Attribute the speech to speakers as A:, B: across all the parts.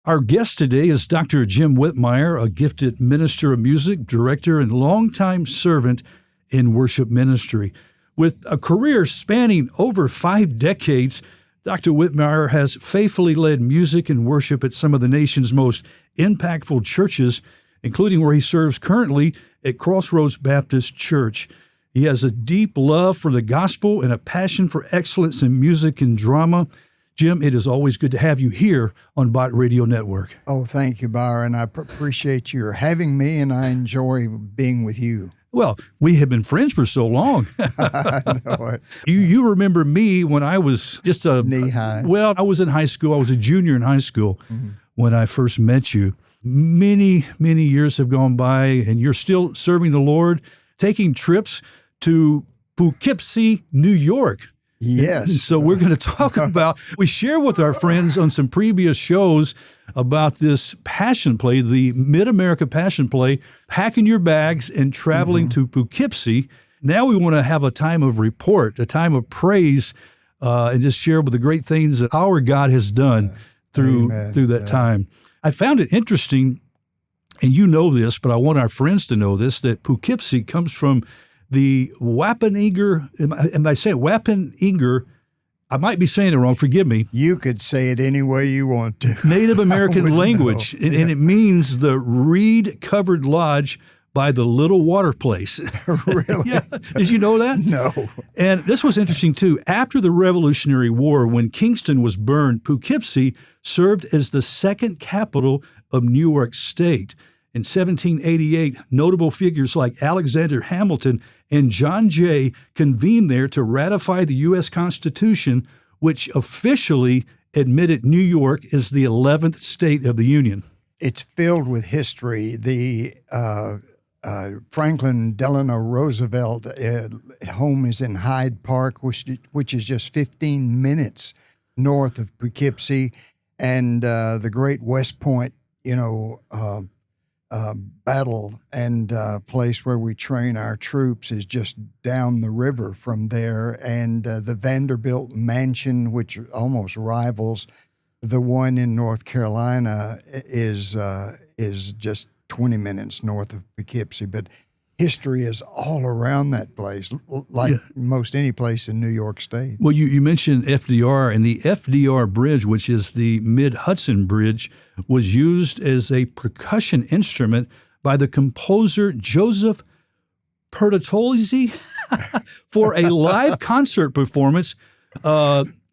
A: Our guest today is Dr. Jim Whitmire, a gifted minister of music, director, and longtime servant in worship ministry. With a career spanning over 5 decades, Dr. Whitmire has faithfully led music and worship at some of the nation's most impactful churches, including where he serves currently at Crossroads Baptist Church. He has a deep love for the gospel and a passion for excellence in music and drama. Jim, it is always good to have you here on Bot Radio Network.
B: Oh, thank you, Byron. I appreciate your having me, and I enjoy being with you.
A: Well, we have been friends for so long.
B: I know it.
A: You remember me when I was just a...
B: knee-high.
A: Well, I was in high school. I was a junior in high school when I first met you. Many, many years have gone by, and you're still serving the Lord, taking trips to Poughkeepsie, New York.
B: Yes.
A: And so we're going to talk about, we share with our friends on some previous shows about this passion play, the Mid-America Passion Play, packing your bags and traveling to Poughkeepsie. Now we want to have a time of report, a time of praise, and just share with the great things that our God has done through that time. I found it interesting, and you know this, but I want our friends to know this, that Poughkeepsie comes from the Wappaniger, am I saying Wappaniger? I might be saying it wrong, forgive me.
B: You could say it any way you want to.
A: Native American language, and it means the reed-covered lodge by the Little Water Place.
B: Really?
A: Yeah. Did you know that?
B: No.
A: And this was interesting, too. After the Revolutionary War, when Kingston was burned, Poughkeepsie served as the second capital of New York State. In 1788, notable figures like Alexander Hamilton and John Jay convened there to ratify the U.S. Constitution, which officially admitted New York as the 11th state of the Union.
B: It's filled with history. The Franklin Delano Roosevelt home is in Hyde Park, which is just 15 minutes north of Poughkeepsie, and the Great West Point, battle and place where we train our troops is just down the river from there. And the Vanderbilt Mansion, which almost rivals the one in North Carolina, is just 20 minutes north of Poughkeepsie. But history is all around that place, like most any place in New York State.
A: Well, you mentioned FDR, and the FDR Bridge, which is the Mid-Hudson Bridge, was used as a percussion instrument by the composer Joseph Pertolizzi for a live concert performance,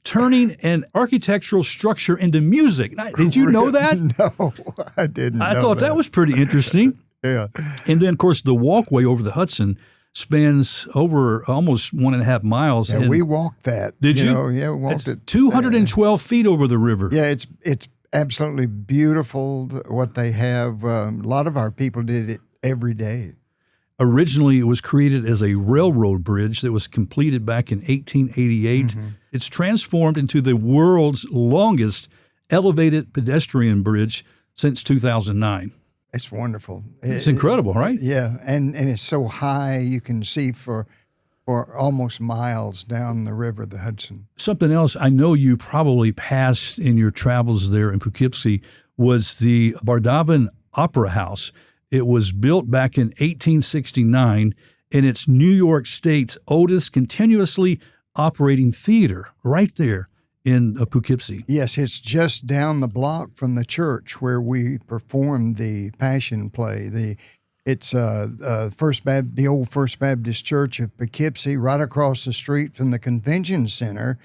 A: turning an architectural structure into music. Did you know that?
B: No, I didn't.
A: I thought that was pretty interesting.
B: Yeah.
A: And then, of course, the walkway over the Hudson spans over almost 1.5 miles.
B: Yeah, we walked that.
A: Did you?
B: Yeah, we walked it.
A: 212 feet over the river.
B: Yeah, it's absolutely beautiful what they have. A lot of our people did it every day.
A: Originally, it was created as a railroad bridge that was completed back in 1888. It's transformed into the world's longest elevated pedestrian bridge since 2009.
B: It's wonderful.
A: It's incredible, right?
B: Yeah, and it's so high you can see for almost miles down the river, the Hudson.
A: Something else I know you probably passed in your travels there in Poughkeepsie was the Bardavon Opera House. It was built back in 1869, and it's New York State's oldest continuously operating theater right there in Poughkeepsie.
B: Yes, it's just down the block from the church where we performed the Passion play. It's the old First Baptist Church of Poughkeepsie, right across the street from the convention center,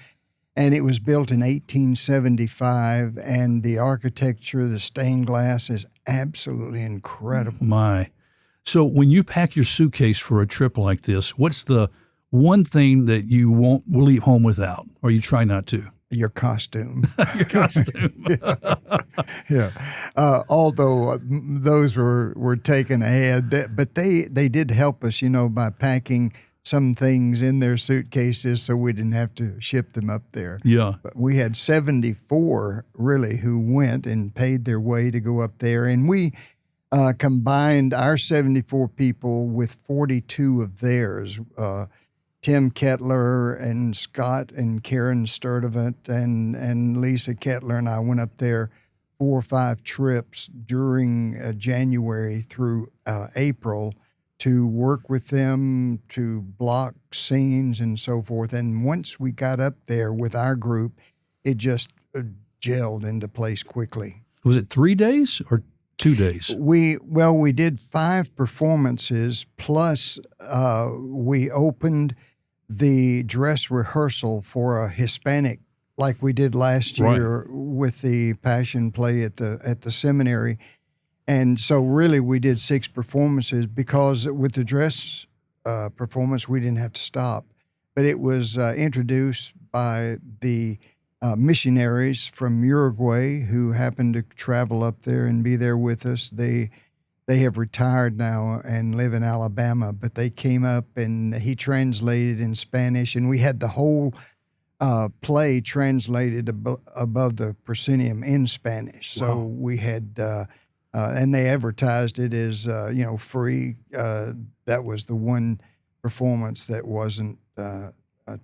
B: and it was built in 1875. And the architecture, the stained glass, is absolutely incredible.
A: My, so when you pack your suitcase for a trip like this, what's the one thing that you won't leave home without, or you try not to?
B: Your costume.
A: Your costume.
B: Yeah. Although those were taken ahead, but they did help us, by packing some things in their suitcases so we didn't have to ship them up there.
A: Yeah.
B: But we had 74 really who went and paid their way to go up there, and we combined our 74 people with 42 of theirs. Tim Kettler and Scott and Karen Sturdivant and Lisa Kettler and I went up there 4 or 5 trips during January through April to work with them, to block scenes and so forth. And once we got up there with our group, it just gelled into place quickly.
A: Was it 3 days or 2 days?
B: We did 5 performances, plus we opened the dress rehearsal for a Hispanic, like we did last year with the Passion play at the seminary. And so really we did 6 performances, because with the dress performance, we didn't have to stop. But it was introduced by the missionaries from Uruguay who happened to travel up there and be there with us. They have retired now and live in Alabama, but they came up and he translated in Spanish, and we had the whole play translated above the proscenium in Spanish. So we had, and they advertised it as free. That was the one performance that wasn't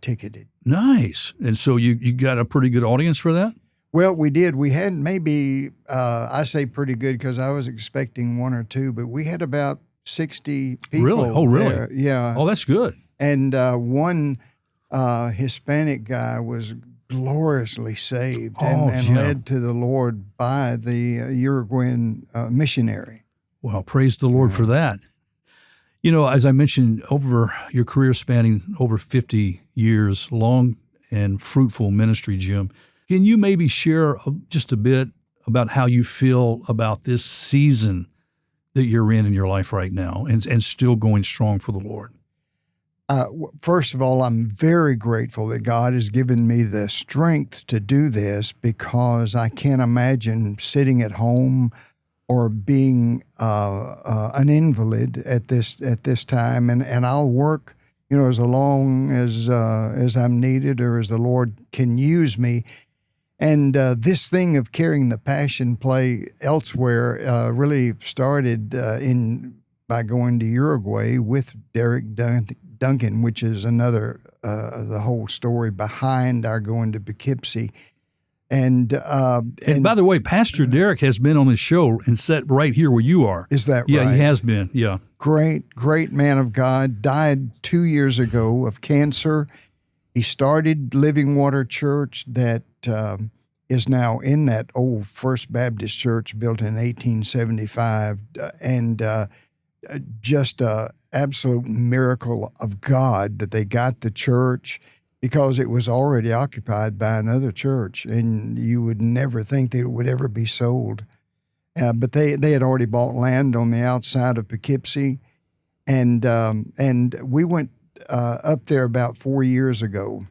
B: ticketed.
A: Nice. And so you got a pretty good audience for that?
B: Well, we did. We had maybe, I say pretty good because I was expecting 1 or 2, but we had about 60 people.
A: Really? Oh, really?
B: There. Yeah.
A: Oh, that's good.
B: And one Hispanic guy was gloriously saved and led to the Lord by the Uruguayan missionary.
A: Well, praise the Lord for that. You know, as I mentioned, over your career spanning over 50 years, long and fruitful ministry, Jim, can you maybe share just a bit about how you feel about this season that you're in your life right now and still going strong for the Lord?
B: First of all, I'm very grateful that God has given me the strength to do this, because I can't imagine sitting at home or being an invalid at this time, and I'll work, as long as I'm needed or as the Lord can use me. And this thing of carrying the Passion play elsewhere really started by going to Uruguay with Derek Duncan, which is another the whole story behind our going to Poughkeepsie. And
A: by the way, Pastor Derek has been on the show and sat right here where you are.
B: Is that right?
A: Yeah, he has been. Yeah.
B: Great man of God. Died 2 years ago of cancer. He started Living Water Church that is now in that old First Baptist Church built in 1875, and just an absolute miracle of God that they got the church, because it was already occupied by another church, and you would never think that it would ever be sold. But they had already bought land on the outside of Poughkeepsie, and we went up there about 4 years ago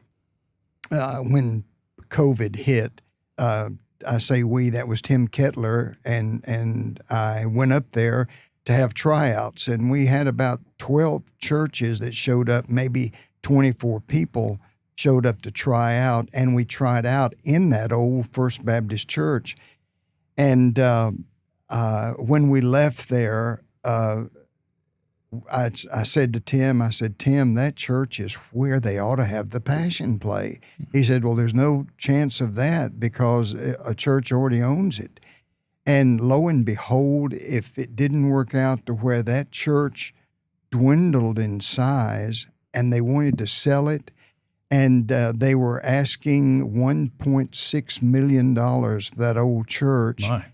B: when COVID hit. I say we, that was Tim Kettler, and I went up there to have tryouts, and we had about 12 churches that showed up, maybe 24 people showed up to try out, and we tried out in that old First Baptist Church. And when we left there, I said to Tim, Tim, that church is where they ought to have the Passion play. He said, well, there's no chance of that because a church already owns it. And lo and behold, if it didn't work out to where that church dwindled in size and they wanted to sell it, and they were asking $1.6 million for that old church.
A: My.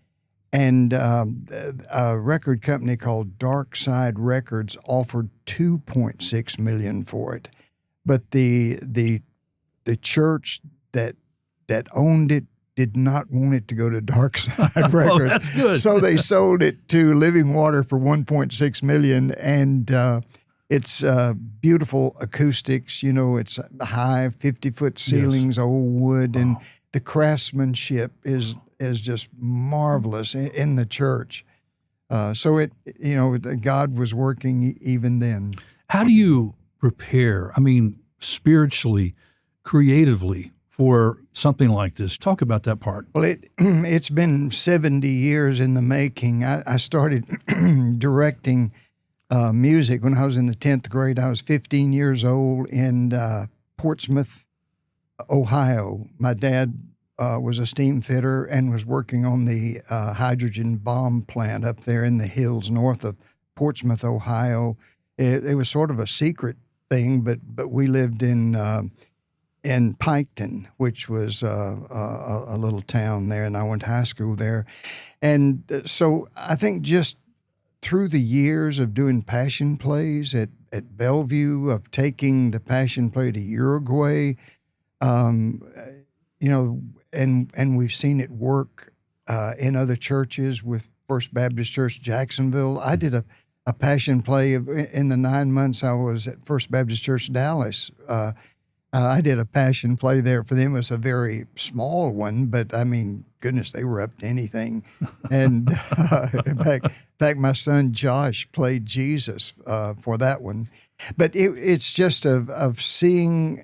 B: And a record company called Dark Side Records offered $2.6 million for it. But the church that owned it did not want it to go to Dark Side Records.
A: Well, that's good.
B: So they sold it to Living Water for $1.6 million, and it's beautiful acoustics. It's high 50-foot ceilings,
A: Yes.
B: old wood, and the craftsmanship is just marvelous in the church. So God was working even then.
A: How do you prepare, spiritually, creatively, for something like this? Talk about that part.
B: Well, it's been 70 years in the making. I started directing music when I was in the 10th grade. I was 15 years old in Portsmouth, Ohio. My dad was a steam fitter and was working on the hydrogen bomb plant up there in the hills north of Portsmouth, Ohio. It was sort of a secret thing, but we lived in Piketon, which was a little town there, and I went to high school there. And so I think just through the years of doing passion plays at Bellevue, of taking the passion play to Uruguay, you know, and we've seen it work in other churches with First Baptist Church Jacksonville. I did a passion play in the 9 months I was at First Baptist Church Dallas. I did a passion play there for them. It was a very small one, but I mean, goodness, they were up to anything. And in fact, my son Josh played Jesus for that one. But it's just of seeing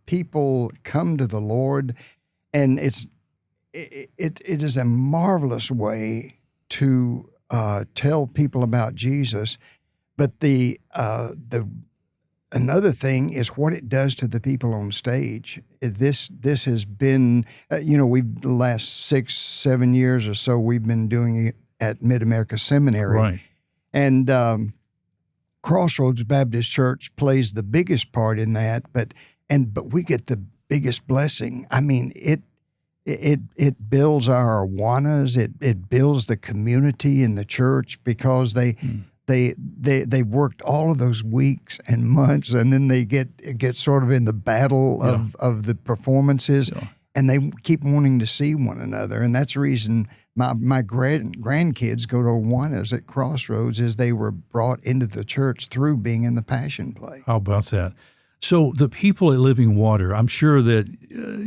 B: people come to the Lord, and it is a marvelous way to tell people about Jesus. But another thing is what it does to the people on stage. This has been, the last 6-7 years or so, we've been doing it at Mid-America Seminary.
A: Right.
B: And Crossroads Baptist Church plays the biggest part in that, but we get the biggest blessing. I mean, it builds our Awanas, it builds the community in the church, because they worked all of those weeks and months, and then they get sort of in the battle of the performances, and they keep wanting to see one another. And that's the reason my grandkids go to Awanas at Crossroads, is they were brought into the church through being in the Passion Play.
A: How about that? So the people at Living Water, I'm sure that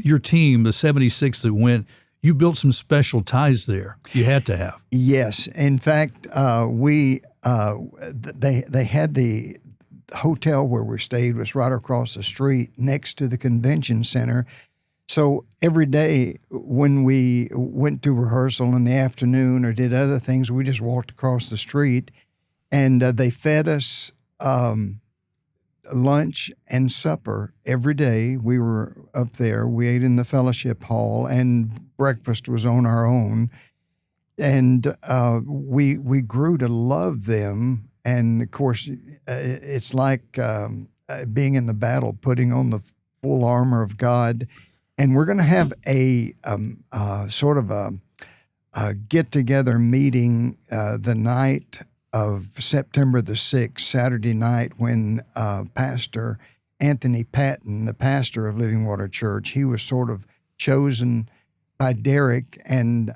A: your team, the 76 that went, you built some special ties there. You had to have.
B: Yes. In fact, they had the hotel where we stayed was right across the street next to the convention center. So every day when we went to rehearsal in the afternoon or did other things, we just walked across the street, and they fed us lunch and supper every day. We were up there. We ate in the fellowship hall, and breakfast was on our own. And we grew to love them. And of course, it's like being in the battle, putting on the full armor of God. And we're going to have a sort of a get-together meeting the night of September the 6th, Saturday night, when Pastor Anthony Patton, the pastor of Living Water Church, he was sort of chosen by Derek and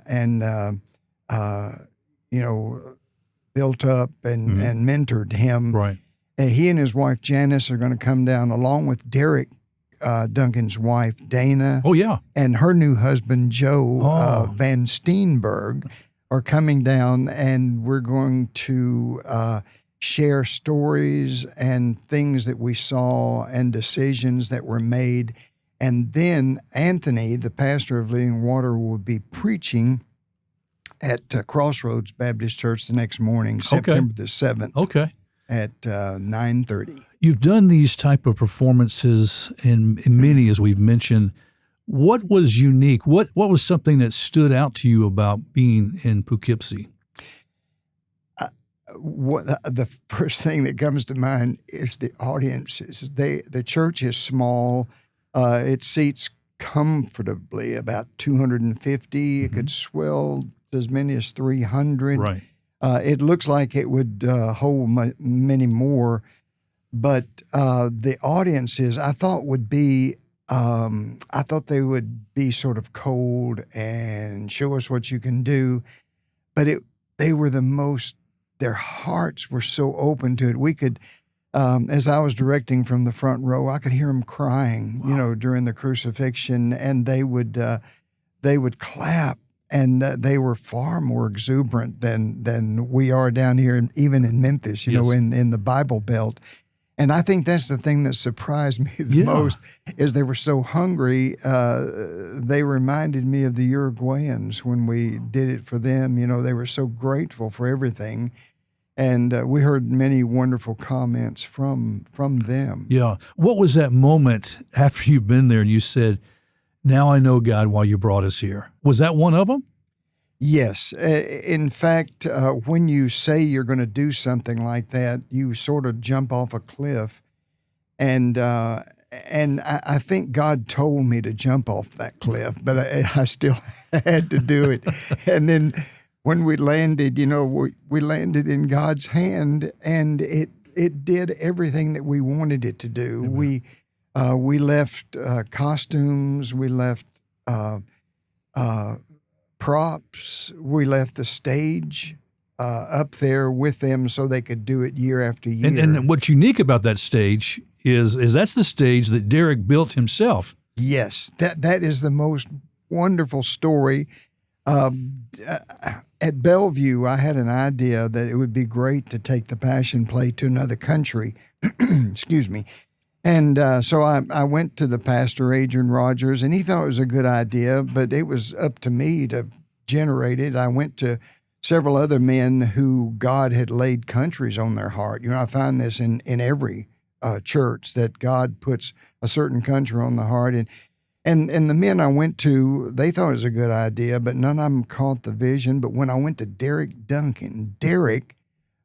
B: built up and mentored him.
A: Right.
B: He and his wife Janice are going to come down, along with Derek Duncan's wife Dana.
A: Oh, yeah.
B: And her new husband Joe Van Steenberg are coming down, and we're going to share stories and things that we saw and decisions that were made. And then Anthony, the pastor of Living Water, will be preaching at Crossroads Baptist Church the next morning, September the 7th.
A: Okay.
B: At 9:30.
A: You've done these type of performances in many, as we've mentioned. What was unique? What was something that stood out to you about being in Poughkeepsie?
B: The first thing that comes to mind is the audience. The church is small. It seats comfortably about 250. Mm-hmm. It could swell to as many as 300.
A: Right.
B: It looks like it would hold many more, but the audiences I thought would be. I thought they would be sort of cold and show us what you can do, but they were their hearts were so open to it. We could, as I was directing from the front row, I could hear them crying, during the crucifixion, and they would clap, and they were far more exuberant than we are down here, even in Memphis, in the Bible Belt. And I think that's the thing that surprised me the most, is they were so hungry. They reminded me of the Uruguayans when we did it for them. They were so grateful for everything. And we heard many wonderful comments from them.
A: Yeah. What was that moment after you've been there and you said, Now I know, God, why you brought us here. Was that one of them?
B: Yes. In fact, when you say you're going to do something like that, you sort of jump off a cliff. And I think God told me to jump off that cliff, but I still had to do it. And then when we landed, we landed in God's hand, and it did everything that we wanted it to do. Mm-hmm. We left costumes, we left props, we left the stage up there with them so they could do it year after year.
A: And what's unique about that stage is that's the stage that Derek built himself.
B: Yes, that is the most wonderful story. At Bellevue, I had an idea that it would be great to take the Passion Play to another country. Excuse me. And so I went to the pastor, Adrian Rogers, and he thought it was a good idea, but it was up to me to generate it. I went to several other men who God had laid countries on their heart. I find this in every church, that God puts a certain country on the heart. And the men I went to, they thought it was a good idea, but none of them caught the vision. But when I went to Derek Duncan, Derek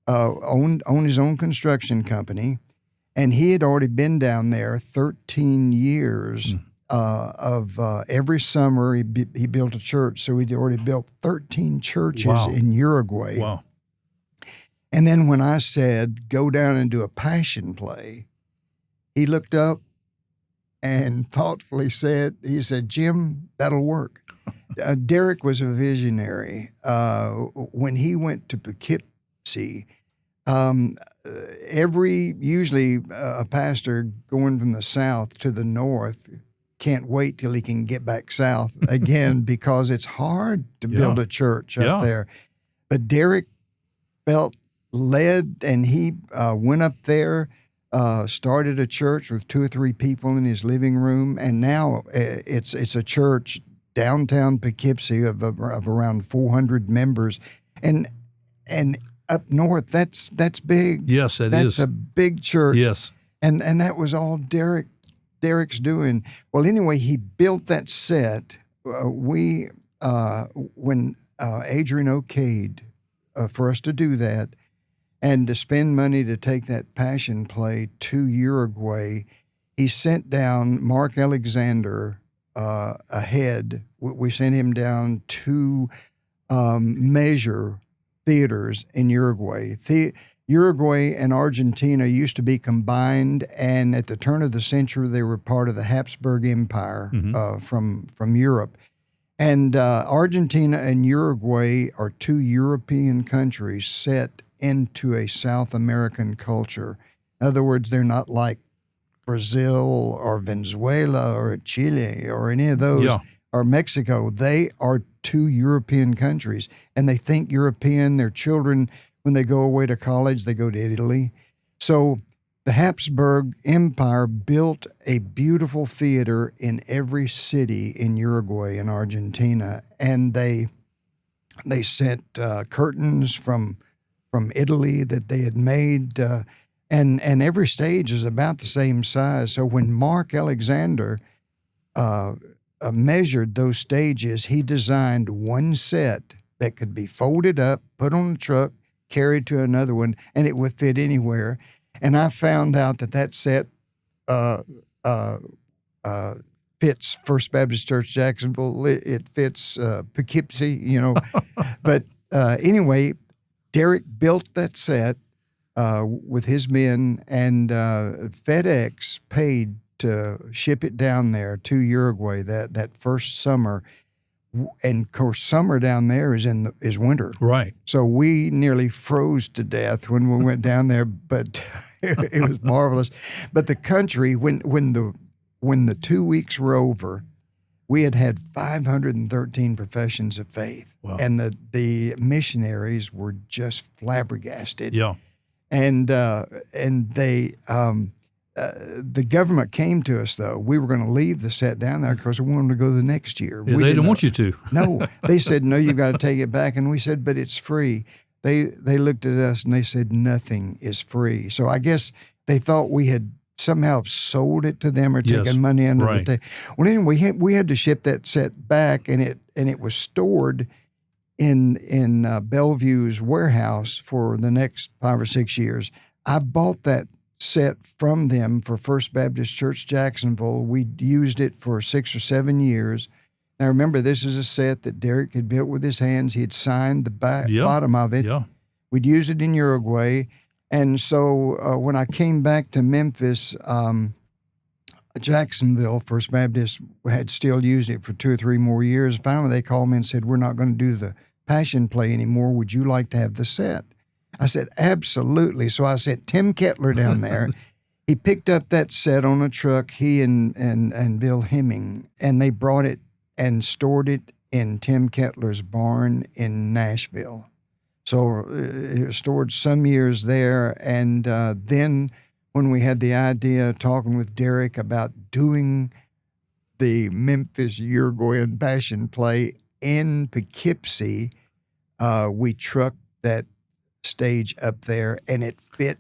B: owned his own construction company, and he had already been down there 13 years of every summer he built a church. So he'd already built 13 churches in Uruguay.
A: Wow.
B: And then when I said, go down and do a Passion Play, he looked up and thoughtfully said, Jim, that'll work. Derek was a visionary. When he went to Poughkeepsie, usually a pastor going from the south to the north can't wait till he can get back south again because it's hard to build a church up there. But Derek felt led, and he went up there, started a church with 2 or 3 people in his living room, and now it's a church downtown Poughkeepsie of around 400 members, and up north that's big.
A: Yes,
B: that's a big church.
A: Yes,
B: and that was all Derek's doing. Well, anyway, he built that set. When Adrian okayed for us to do that, and to spend money to take that Passion Play to Uruguay, he sent down Mark Alexander ahead. We sent him down to measure theaters in Uruguay. Uruguay and Argentina used to be combined, and at the turn of the century, they were part of the Habsburg Empire from Europe. And Argentina and Uruguay are 2 European countries set into a South American culture. In other words, they're not like Brazil or Venezuela or Chile or any of those, or Mexico. They are 2 European countries, and they think European. Their children, when they go away to college, they go to Italy. So the Habsburg Empire built a beautiful theater in every city in Uruguay and Argentina, and they sent curtains from Italy that they had made, and every stage is about the same size. So when Mark Alexander measured those stages, he designed one set that could be folded up, put on a truck, carried to another one, and it would fit anywhere. And I found out that set fits First Baptist Church Jacksonville. It fits Poughkeepsie, But anyway, Derek built that set with his men, and FedEx paid to ship it down there to Uruguay that first summer. And of course, summer down there is winter.
A: Right.
B: So we nearly froze to death when we went down there, but it was marvelous. But the country, when the 2 weeks were over, we had 513 professions of faith.
A: Wow.
B: And the missionaries were just flabbergasted.
A: Yeah.
B: And they the government came to us, though. We were going to leave the set down there because we wanted to go the next year.
A: Yeah, they didn't want you to.
B: No. They said, no, you've got to take it back. And we said, but it's free. They looked at us and they said, nothing is free. So I guess they thought we had somehow sold it to them or
A: Yes,
B: taken money under
A: right.
B: the table. Well, anyway, we had to ship that set back, and it was stored in Bellevue's warehouse for the next 5 or 6 years. I bought that set from them for First Baptist Church, Jacksonville. We used it for 6 or 7 years. Now, remember, this is a set that Derek had built with his hands. He had signed the bottom of it.
A: Yeah.
B: We'd used it in Uruguay. And so when I came back to Memphis, Jacksonville, First Baptist had still used it for 2 or 3 more years. Finally, they called me and said, we're not going to do the Passion play anymore. Would you like to have the set? I said, absolutely. So I sent Tim Kettler down there. He picked up that set on a truck, he and Bill Hemming, and they brought it and stored it in Tim Kettler's barn in Nashville. So it was stored some years there. And then when we had the idea, talking with Derek about doing the Memphis Uruguayan Passion play in Poughkeepsie, we trucked that stage up there, and it fit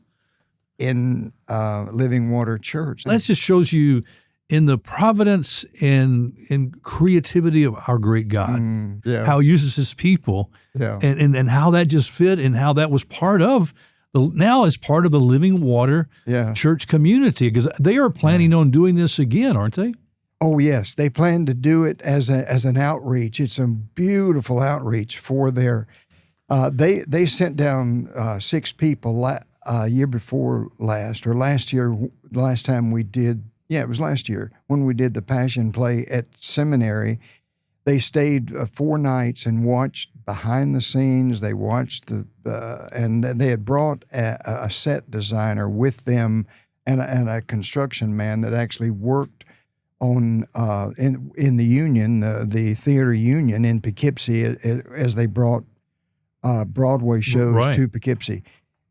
B: in Living Water Church.
A: That just shows you in the providence and creativity of our great God, how he uses his people, and how that just fit, and how that was part of now as part of the Living Water Church community, because they are planning on doing this again, aren't they?
B: Oh, yes. They plan to do it as an outreach. It's a beautiful outreach for their they sent down 6 people year before last, or last year, the last time we did, it was last year, when we did the Passion play at seminary. They stayed 4 nights and watched behind the scenes. They watched and they had brought a set designer with them and a construction man that actually worked on in the union, the theater union in Poughkeepsie, as they brought Broadway shows to Poughkeepsie.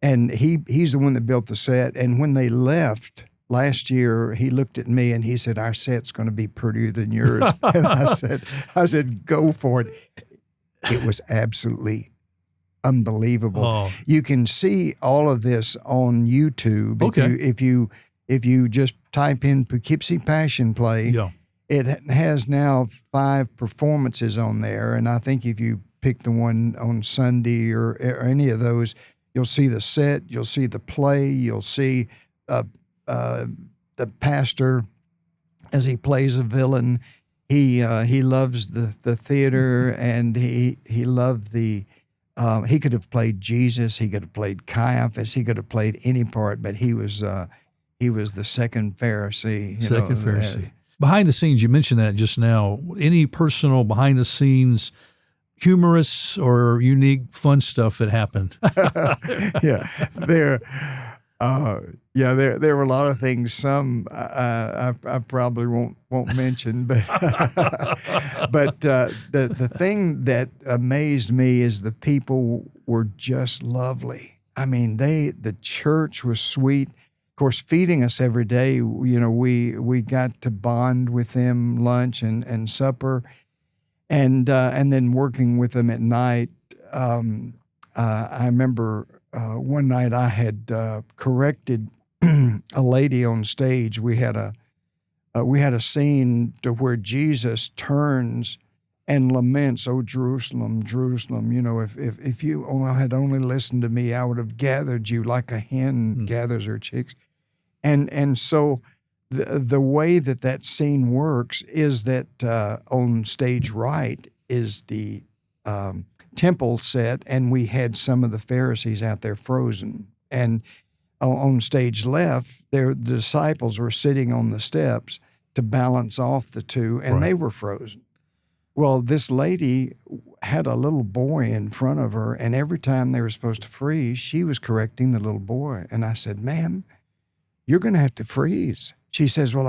B: And he's the one that built the set. And when they left last year, he looked at me and he said, our set's going to be prettier than yours. And I said, go for it. It was absolutely unbelievable. Oh. You can see all of this on YouTube.
A: Okay.
B: If you just type in Poughkeepsie Passion play, it has now 5 performances on there. And I think if you pick the one on Sunday or any of those, you'll see the set, you'll see the play, you'll see the pastor as he plays a villain. He loves the theater, and he loved the. He could have played Jesus, he could have played Caiaphas, he could have played any part, but he was the second Pharisee.
A: Second Pharisee. Behind the scenes, you mentioned that just now. Any personal behind the scenes, humorous or unique, fun stuff that happened?
B: There were a lot of things. Some I probably won't mention, but the thing that amazed me is the people were just lovely. I mean, the church was sweet. Of course, feeding us every day. We got to bond with them, lunch and supper. And then working with them at night. I remember one night I had corrected a lady on stage. We had a scene to where Jesus turns and laments, "Oh Jerusalem, Jerusalem! If you had only listened to me, I would have gathered you like a hen gathers her chicks." And so. The way that scene works is that on stage right is the temple set, and we had some of the Pharisees out there frozen. And on stage left, the disciples were sitting on the steps to balance off the two, and they were frozen. Well, this lady had a little boy in front of her, and every time they were supposed to freeze, she was correcting the little boy. And I said, "Ma'am, you're going to have to freeze." She says, "Well,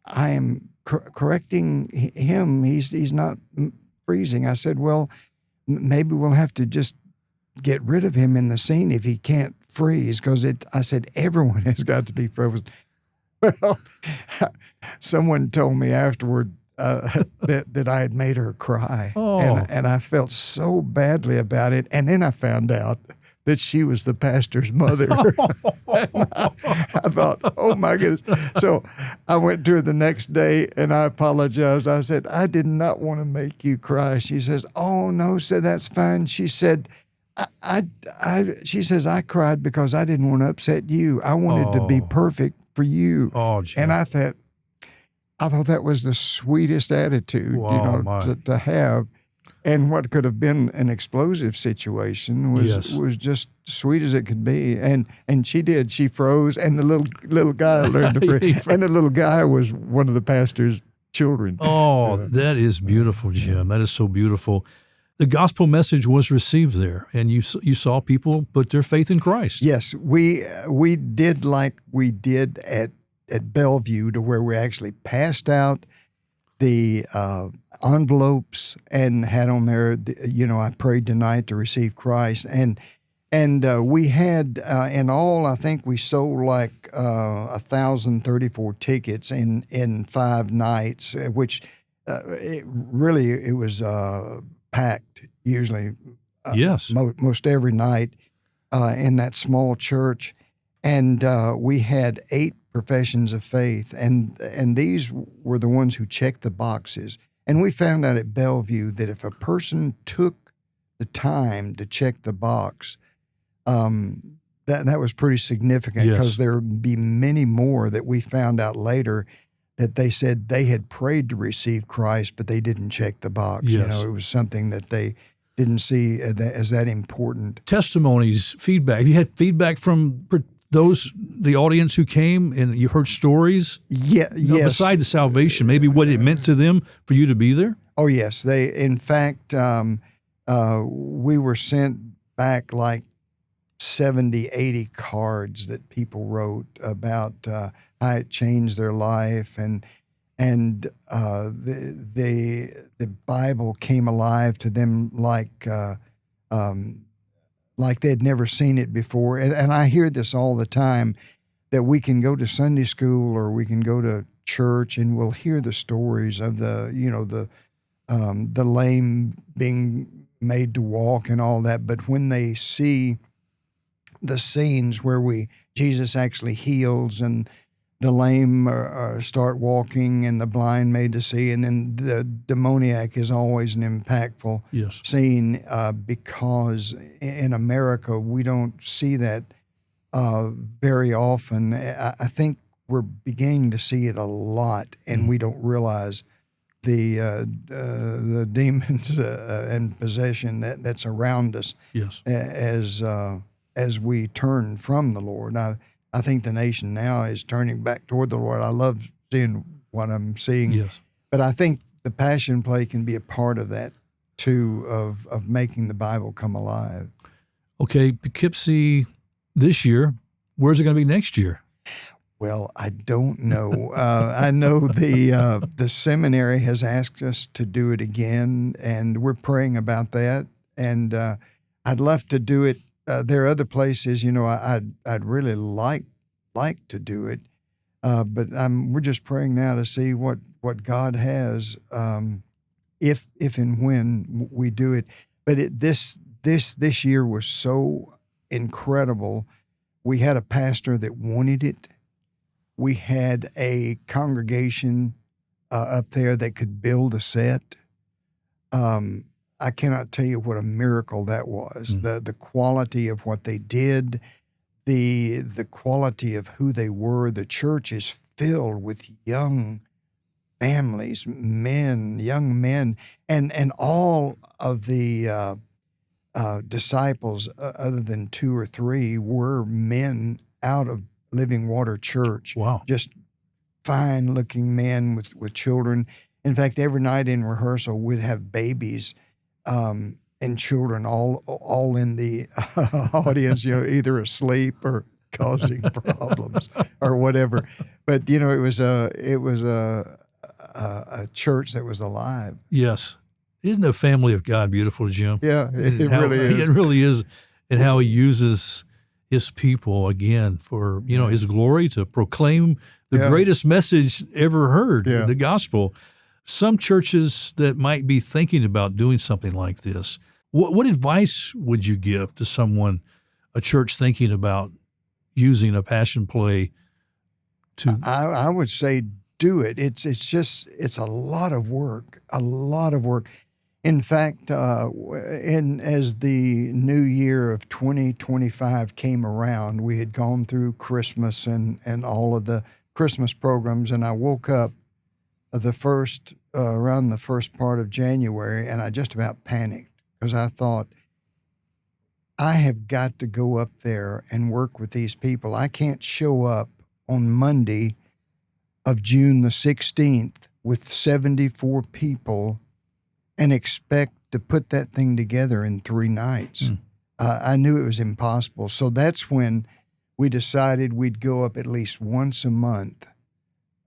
B: I am correcting him. He's not freezing." I said, "Well, maybe we'll have to just get rid of him in the scene if he can't freeze, because I said everyone has got to be frozen." Well, someone told me afterward that I had made her cry, and I felt so badly about it. And then I found out that she was the pastor's mother. I thought, oh my goodness. So I went to her the next day and I apologized. I said, I did not want to make you cry. She says, oh no, said that's fine. She said, she says, I cried because I didn't want to upset you. I wanted to be perfect for you.
A: Oh, Jim.
B: And I thought that was the sweetest attitude, to have. And what could have been an explosive situation was just sweet as it could be. And she did. She froze, and the little guy learned to pray. And the little guy was one of the pastor's children.
A: Oh, that is beautiful, Jim. That is so beautiful. The gospel message was received there, and you saw people put their faith in Christ.
B: Yes, we did like we did at Bellevue, to where we actually passed out the envelopes and had on there, I prayed tonight to receive Christ. And we had, in all, I think we sold like 1,034 tickets in 5 nights, which it was packed usually.
A: Yes.
B: Most every night in that small church. And we had 8 professions of faith, and these were the ones who checked the boxes. And we found out at Bellevue that if a person took the time to check the box, that was pretty significant, because there would be many more that we found out later that they said they had prayed to receive Christ, but they didn't check the box.
A: Yes.
B: It was something that they didn't see as that important.
A: Testimonies, feedback. Have you had feedback from the audience who came, and you heard stories?
B: Yes.
A: Beside the salvation, maybe what it meant to them for you to be there?
B: Oh, yes. In fact, we were sent back like 70, 80 cards that people wrote about how it changed their life, and the Bible came alive to them like they'd never seen it before. And I hear this all the time, that we can go to Sunday school or we can go to church and we'll hear the stories of the lame being made to walk and all that. But when they see the scenes where Jesus actually heals and the lame start walking and the blind made to see, and then the demoniac is always an impactful scene, because in America we don't see that very often. I think we're beginning to see it a lot, and we don't realize the demons and possession that's around us as we turn from the Lord. I think the nation now is turning back toward the Lord. I love seeing what I'm seeing.
A: Yes.
B: But I think the Passion Play can be a part of that, too, of making the Bible come alive.
A: Okay, Poughkeepsie this year. Where's it going to be next year?
B: Well, I don't know. I know the seminary has asked us to do it again, and we're praying about that. And I'd love to do it. There are other places, I'd really like to do it, but we're just praying now to see what God has, if and when we do it. But this year was so incredible. We had a pastor that wanted it. We had a congregation up there that could build a set. I cannot tell you what a miracle that was. Mm. The quality of what they did, the quality of who they were. The church is filled with young families, young men, and all of the disciples, other than 2 or 3, were men out of Living Water Church.
A: Wow.
B: Just fine-looking men with children. In fact, every night in rehearsal, we'd have babies and children all in the audience, either asleep or causing problems or whatever. But it was a church that was alive.
A: Yes, isn't the family of God beautiful, Jim?
B: Yeah, it really is.
A: It really is, and how He uses His people again for His glory to proclaim the greatest message ever heard, the gospel. Some churches that might be thinking about doing something like this, what advice would you give to someone a church thinking about using a passion play to?
B: I would say do it. It's a lot of work, a lot of work. In fact, as the new year of 2025 came around, we had gone through Christmas and all of the Christmas programs, and I woke up around the first part of January, and I just about panicked because I thought, I have got to go up there and work with these people. I can't show up on Monday of June the 16th with 74 people and expect to put that thing together in 3 nights. I knew it was impossible. So that's when we decided we'd go up at least once a month.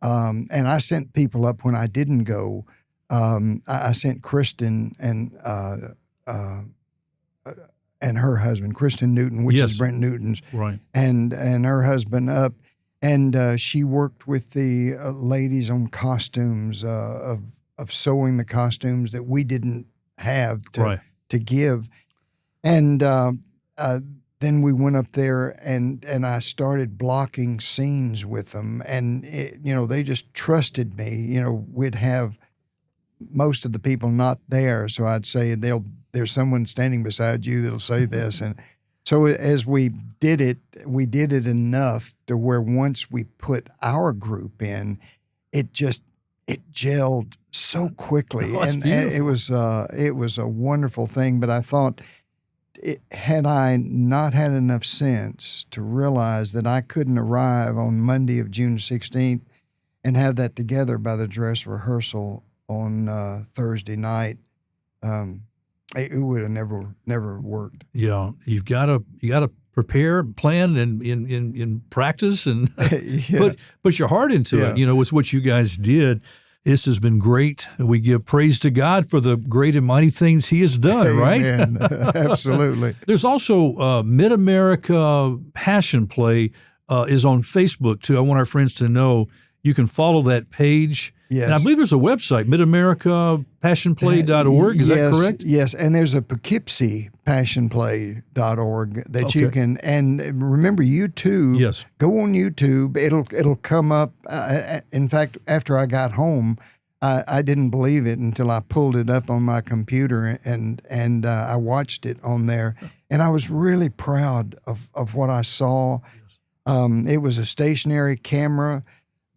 B: And I sent people up when I didn't go. I sent Kristen and her husband, Kristen Newton, which is Brent Newton's,
A: right,
B: and her husband up. And she worked with the ladies on costumes, of sewing the costumes that we didn't have to give. And then we went up there and I started blocking scenes with them. And, they just trusted me. We'd have most of the people not there. So I'd say there's someone standing beside you that'll say this. And so as we did it enough to where once we put our group in, it gelled so quickly. And it was a wonderful thing. But I thought, had I not had enough sense to realize that I couldn't arrive on Monday of June 16th and have that together by the dress rehearsal on Thursday night, it would have never worked.
A: Yeah, you gotta prepare, plan, and in practice, and put your heart into it. It's what you guys did. This has been great. We give praise to God for the great and mighty things He has done, right?
B: Absolutely.
A: There's also Mid-America Passion Play is on Facebook, too. I want our friends to know you can follow that page.
B: Yes.
A: And I believe there's a website, midamericapassionplay.org. Is that correct?
B: Yes, and there's a Poughkeepsie Passionplay.org that you can, and remember YouTube.
A: Yes.
B: Go on YouTube. It'll come up. In fact, after I got home, I didn't believe it until I pulled it up on my computer and I watched it on there, and I was really proud of what I saw. It was a stationary camera.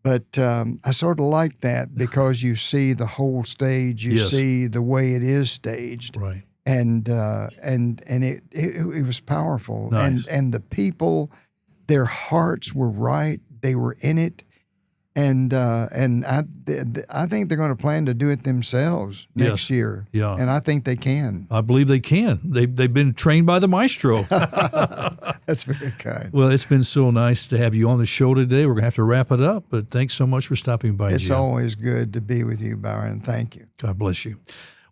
B: But I sort of like that because you see the whole stage, you see the way it is staged,
A: right?
B: And it was powerful,
A: nice.
B: and the people, their hearts were right; they were in it, and I think they're going to plan to do it themselves next year.
A: Yeah,
B: and I think they can.
A: I believe they can. They've been trained by the maestro.
B: That's very kind.
A: Well, it's been so nice to have you on the show today. We're going to have to wrap it up, but thanks so much for stopping by,
B: It's
A: Jim.
B: always good to be with you, Byron. Thank you.
A: God bless you.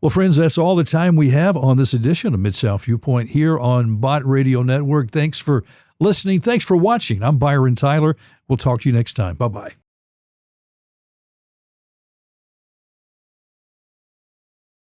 A: Well, friends, that's all the time we have on this edition of Mid-South Viewpoint here on Bott Radio Network. Thanks for listening. Thanks for watching. I'm Byron Tyler. We'll talk to you next time. Bye-bye.